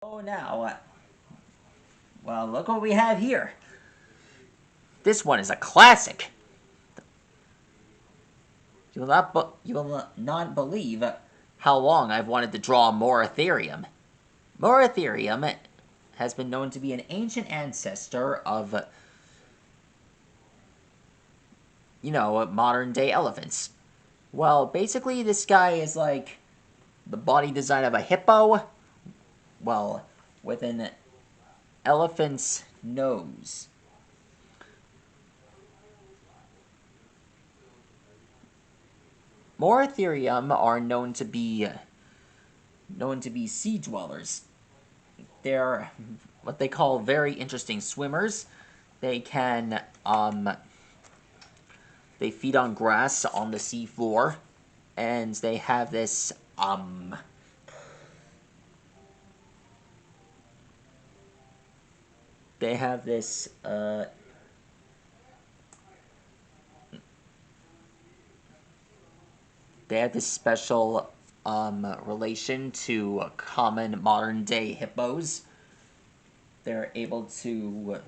Oh, now, well, look what we have here. This one is a classic. You will not believe how long I've wanted to draw a Moretherium. Moretherium has been known to be an ancient ancestor of, modern day elephants. Well, basically, this guy is like the body design of a hippo, well, with an elephant's nose. Moretherium are known to be sea dwellers. They're what they call very interesting swimmers. They can they feed on grass on the sea floor, and they have this special relation to common modern day hippos. They're able to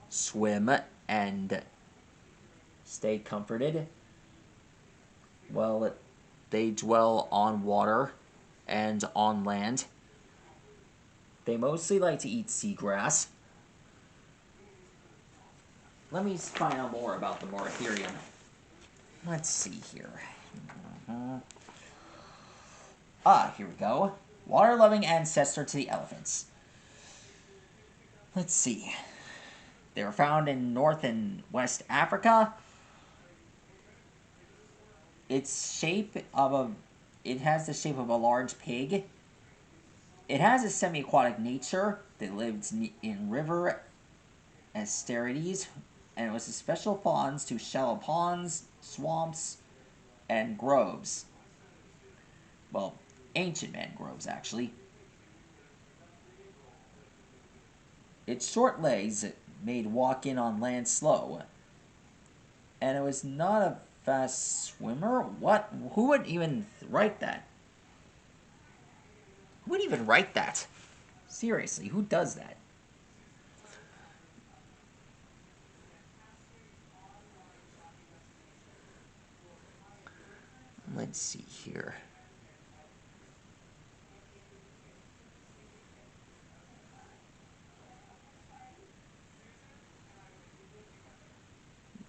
swim and stay comforted. Well, they dwell on water and on land. They mostly like to eat seagrass. Let me find out more about the Moretherium. Let's see here. Here we go. Water-loving ancestor to the elephants. Let's see. They were found in North and West Africa. It has the shape of a large pig. It has a semi-aquatic nature that lives in river estuaries, and it was a special ponds to shallow ponds, swamps, and groves. Well, ancient mangroves, actually. Its short legs made walking on land slow, and it was not a fast swimmer. What? Who would even write that? Who would even write that? Seriously, who does that? Let's see here.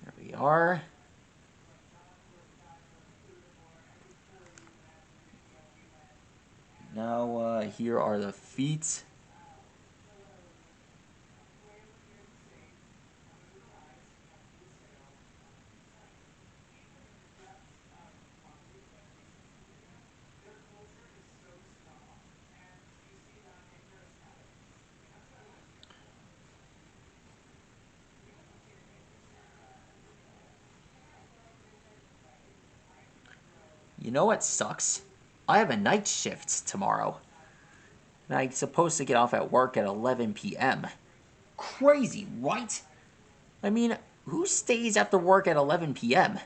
There we are. Now, here are the feet. You know what sucks? I have a night shift tomorrow. And I'm supposed to get off at work at 11 p.m. Crazy, right? I mean, who stays after work at 11 p.m.?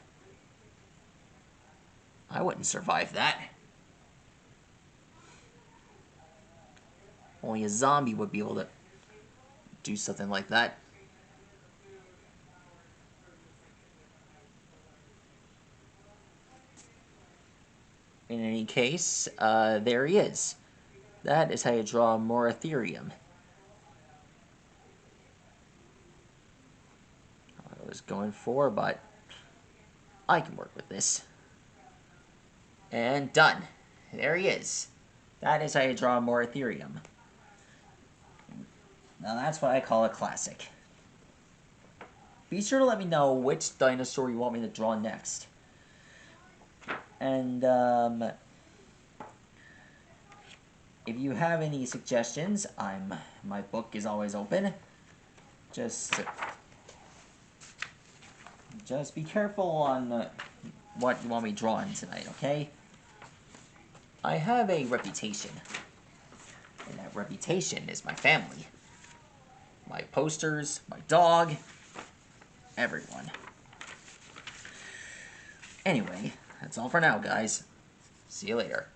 I wouldn't survive that. Only a zombie would be able to do something like that. In any case, there he is. That is how you draw a Moretherium. I was going for, but I can work with this. And done. There he is. That is how you draw a Moretherium. Now that's what I call a classic. Be sure to let me know which dinosaur you want me to draw next. And, if you have any suggestions, my book is always open. Just be careful on what you want me drawing tonight, okay? I have a reputation, and that reputation is my family. My posters, my dog, everyone. Anyway, that's all for now, guys. See you later.